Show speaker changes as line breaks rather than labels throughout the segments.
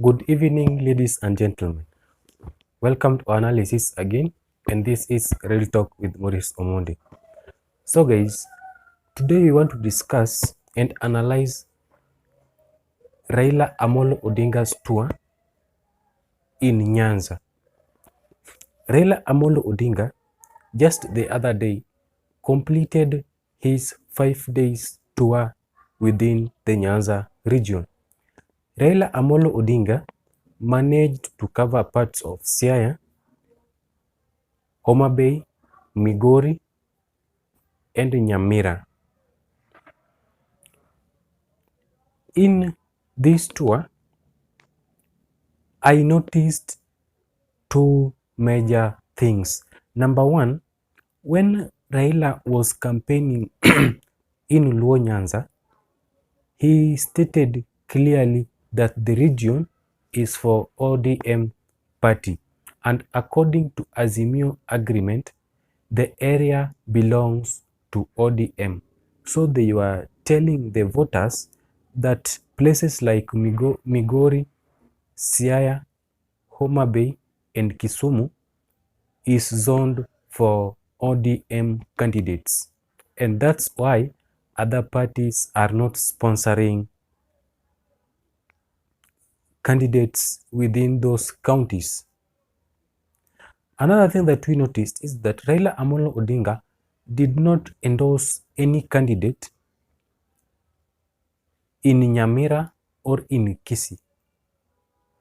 Good evening, ladies and gentlemen. Welcome to analysis again, and this is Real Talk with Maurice Omondi. So, guys, today we want to discuss and analyze Raila Amolo Odinga's tour in Nyanza. Raila Amolo Odinga, just the other day, completed his 5 days tour within the Nyanza region. Raila Amolo Odinga managed to cover parts of Siaya, Homa Bay, Migori, and Nyamira. In this tour, I noticed two major things. Number one, when Raila was campaigning in Luo Nyanza, he stated clearly that the region is for ODM party, and according to Azimio agreement, the area belongs to ODM. So they were telling the voters that places like Migori, Siaya, Homa Bay, and Kisumu is zoned for ODM candidates. And that's why other parties are not sponsoring candidates within those counties. Another thing that we noticed is that Raila Amolo Odinga did not endorse any candidate in Nyamira or in Kisii.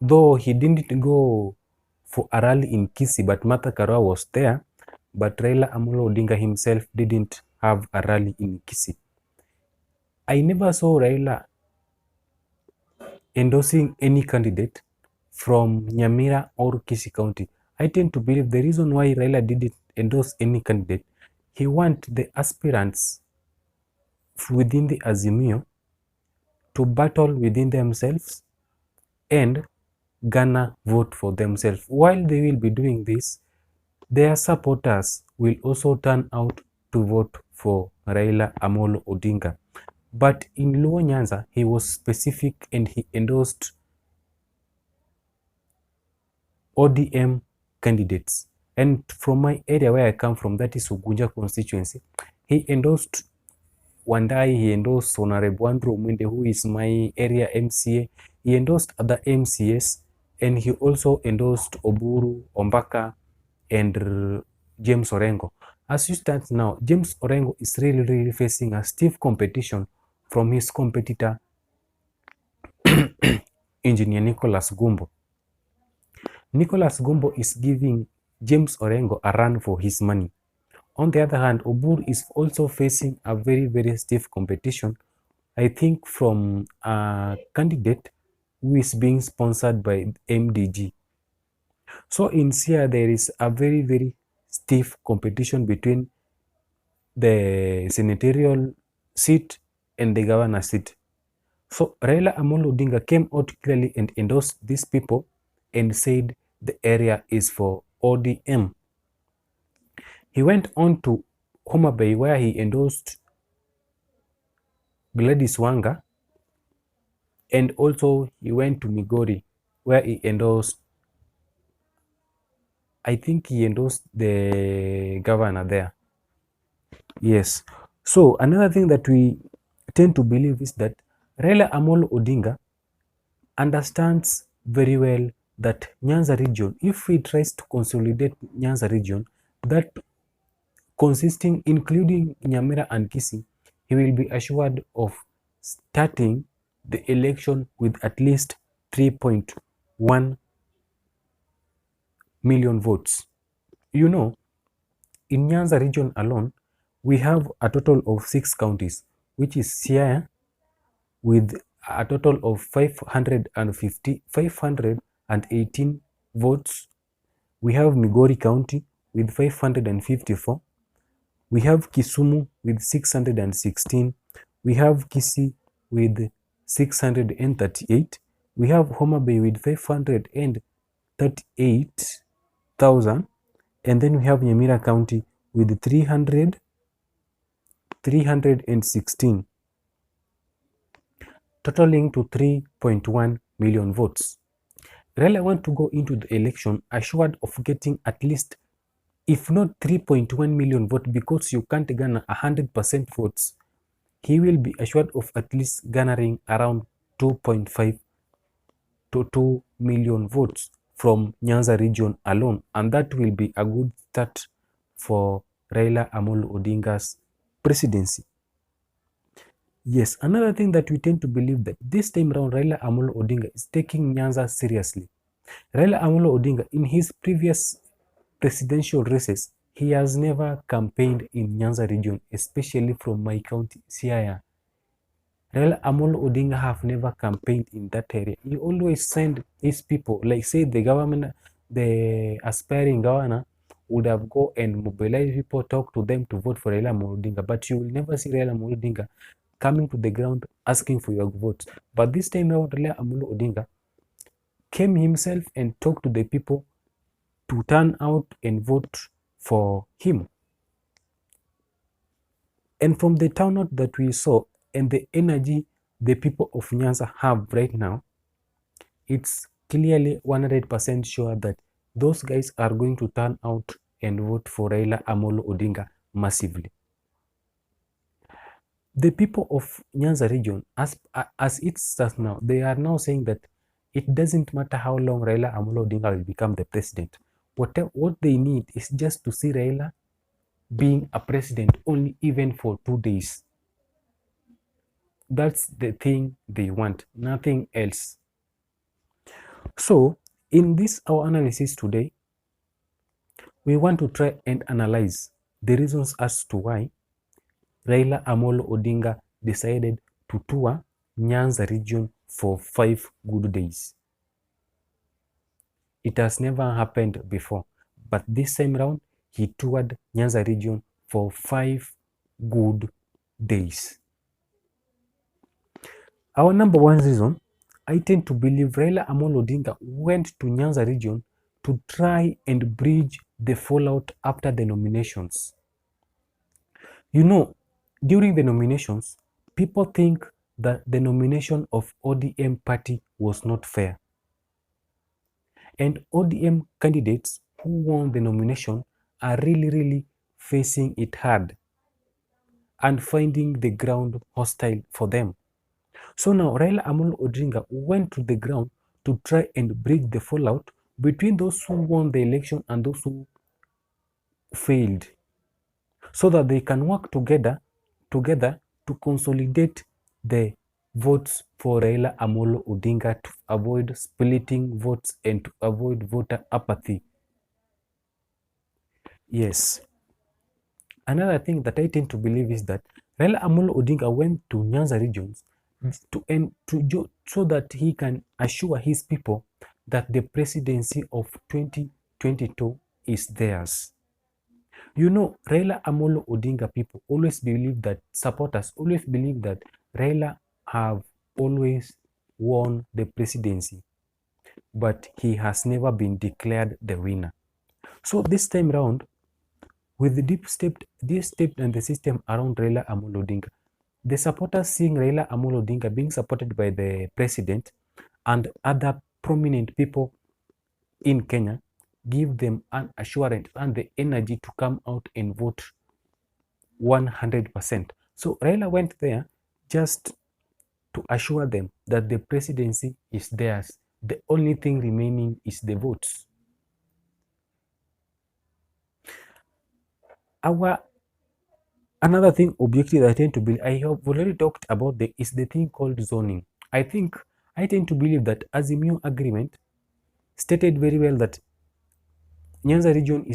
Though he didn't go for a rally in Kisii, but Martha Karua was there, but Raila Amolo Odinga himself didn't have a rally in Kisii. I never saw Raila endorsing any candidate from Nyamira or Kisii County. I tend to believe the reason why Raila didn't endorse any candidate, he wants the aspirants within the Azimio to battle within themselves and garner vote for themselves. While they will be doing this, their supporters will also turn out to vote for Raila Amolo Odinga. But in Luo Nyanza, he was specific and he endorsed ODM candidates. And from my area where I come from, that is Ugunja constituency, he endorsed Wandai, he endorsed Honorable Andrew Mwinde, who is my area MCA. He endorsed other MCAs, and he also endorsed Oburu, Ombaka, and James Orengo. As you stand now, James Orengo is really facing a stiff competition from his competitor, Engineer Nicholas Gumbo. Nicholas Gumbo is giving James Orengo a run for his money. On the other hand, Oburu is also facing a very stiff competition, I think from a candidate who is being sponsored by MDG. So in Siaya, there is a very stiff competition between the senatorial seat and the governor seat. So Raila Amolo Odinga came out clearly and endorsed these people and said the area is for ODM. He went on to Homa Bay where he endorsed Gladys Wanga, and also he went to Migori where he endorsed, I think he endorsed the governor there. Yes. So another thing that we tend to believe is that Raila Amolo Odinga understands very well that Nyanza region, if he tries to consolidate Nyanza region, that consisting, including Nyamira and Kisii, he will be assured of starting the election with at least 3.1 million votes. You know, in Nyanza region alone, we have a total of 6 counties, which is Siaya with a total of 518 votes. We have Migori County with 554. We have Kisumu with 616. We have Kisii with 638. We have Homa Bay with 538,000. And then we have Nyamira County with 316, totaling to 3.1 million votes. Raila want to go into the election assured of getting at least, if not 3.1 million votes, because you can't garner 100% votes. He will be assured of at least garnering around 2.5 to 2 million votes from Nyanza region alone, and that will be a good start for Raila Amolo Odinga's presidency. Yes, another thing that we tend to believe that this time around Raila Amolo Odinga is taking Nyanza seriously. Raila Amolo Odinga, in his previous presidential races, he has never campaigned in Nyanza region, especially from my county, Siaya. Raila Amolo Odinga have never campaigned in that area. He always send his people, like say the government, the aspiring governor would have go and mobilize people, talk to them to vote for Raila Amolo Odinga, but you will never see Raila Amolo Odinga coming to the ground asking for your votes. But this time around, Raila Amolo Odinga came himself and talked to the people to turn out and vote for him. And from the turnout that we saw and the energy the people of Nyanza have right now, it's clearly 100% sure that those guys are going to turn out and vote for Raila Amolo Odinga massively. The people of Nyanza region, as it stands now, they are now saying that it doesn't matter how long Raila Amolo Odinga will become the president. What they need is just to see Raila being a president only even for 2 days. That's the thing they want, nothing else. So, in this our analysis today, we want to try and analyze the reasons as to why Raila Amolo Odinga decided to tour Nyanza region for 5 good days. It has never happened before, but this time round, he toured Nyanza region for 5 good days. Our number one reason, I tend to believe Raila Amolo Odinga went to Nyanza region to try and bridge the fallout after the nominations. You know, during the nominations, people think that the nomination of ODM party was not fair. And ODM candidates who won the nomination are really facing it hard and finding the ground hostile for them. So now Raila Amolo Odinga went to the ground to try and bridge the fallout between those who won the election and those who failed, so that they can work together to consolidate the votes for Raila Amolo Odinga, to avoid splitting votes and to avoid voter apathy. Yes. Another thing that I tend to believe is that Raila Amolo Odinga went to Nyanza regions so that he can assure his people that the presidency of 2022 is theirs. You know, Raila Amolo Odinga people always believe that, supporters always believe that Raila have always won the presidency, but he has never been declared the winner. So this time round, with the this step and the system around Raila Amolo Odinga, the supporters seeing Raila Amolo Odinga being supported by the president and other prominent people in Kenya give them an assurance and the energy to come out and vote 100%. So Raila went there just to assure them that the presidency is theirs. The only thing remaining is the votes. Another thing objective that I tend to believe, I have already talked about is the thing called zoning. I tend to believe that Azimio agreement stated very well that Nyanza region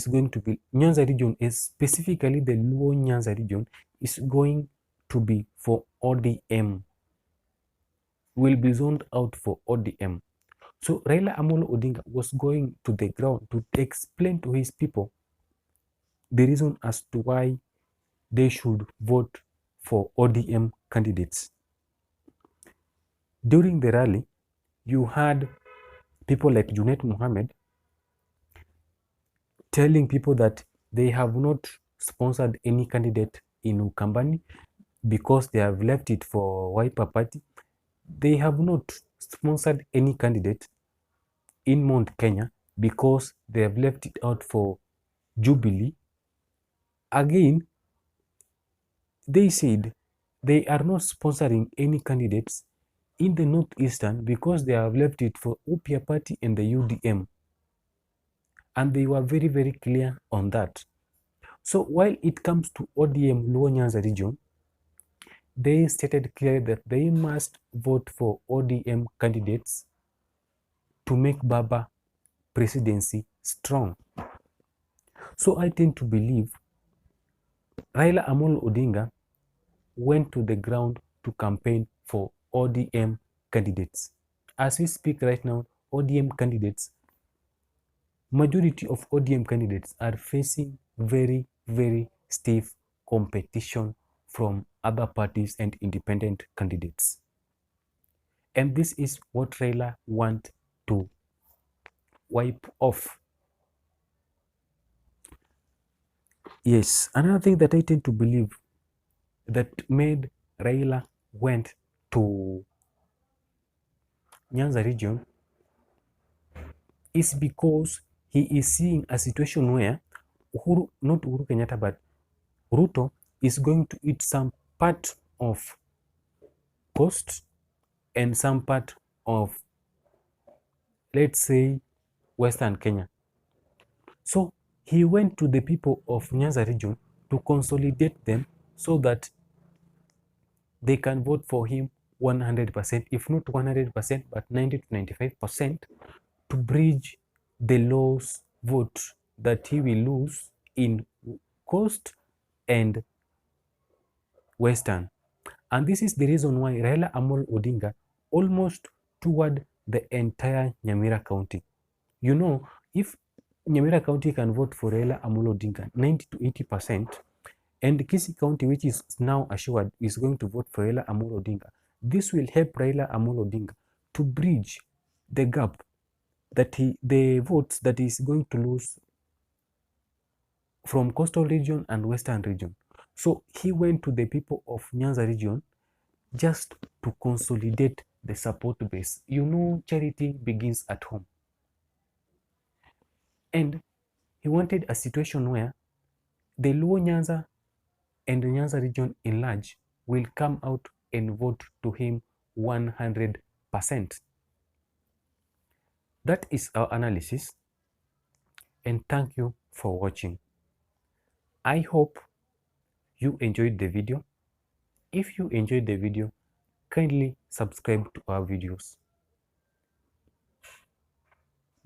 is specifically the Luo Nyanza region is going to be for ODM, will be zoned out for ODM. So Raila Amolo Odinga was going to the ground to explain to his people the reason as to why they should vote for ODM candidates. During the rally, you had people like Junet Mohammed telling people that they have not sponsored any candidate in Ukambani because they have left it for Wiper Party. They have not sponsored any candidate in Mount Kenya because they have left it out for Jubilee. Again, they said they are not sponsoring any candidates in the Northeastern because they have left it for Upia Party and the UDM. And they were very, very clear on that. So while it comes to ODM Luo Nyanza region, they stated clearly that they must vote for ODM candidates to make Baba presidency strong. So I tend to believe Raila Amolo Odinga went to the ground to campaign for ODM candidates. As we speak right now, ODM candidates, majority of ODM candidates are facing very, very stiff competition from other parties and independent candidates. And this is what Raila wants to wipe off. Yes, another thing that I tend to believe that made Raila went to Nyanza region is because he is seeing a situation where not Uhuru Kenyatta, but Ruto is going to eat some part of coast and some part of, let's say, Western Kenya. So he went to the people of Nyanza region to consolidate them so that they can vote for him 100%, if not 100%, but 90 to 95%, to bridge the loss vote that he will lose in Coast and Western. And this is the reason why Raila Amolo Odinga almost toured the entire Nyamira County. You know, if Nyamira County can vote for Raila Amolo Odinga 90 to 80%, and Kisii County, which is now assured, is going to vote for Raila Amolo Odinga, this will help Raila Amolo Odinga to bridge the gap that the votes that he is going to lose from coastal region and western region. So he went to the people of Nyanza region just to consolidate the support base. You know, charity begins at home. And he wanted a situation where the Luo Nyanza and the Nyanza region in large will come out and vote to him 100%. That is our analysis, and thank you for watching. I hope you enjoyed the video. If you enjoyed the video, kindly subscribe to our videos.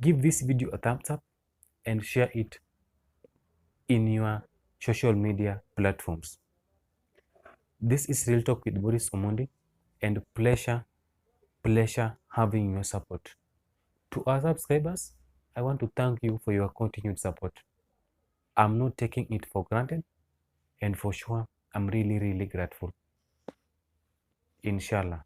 Give this video a thumbs up and share it in your social media platforms. This is Real Talk with Boris Omondi, and pleasure having your support. To our subscribers, I want to thank you for your continued support. I'm not taking it for granted, and for sure, I'm really grateful. Inshallah.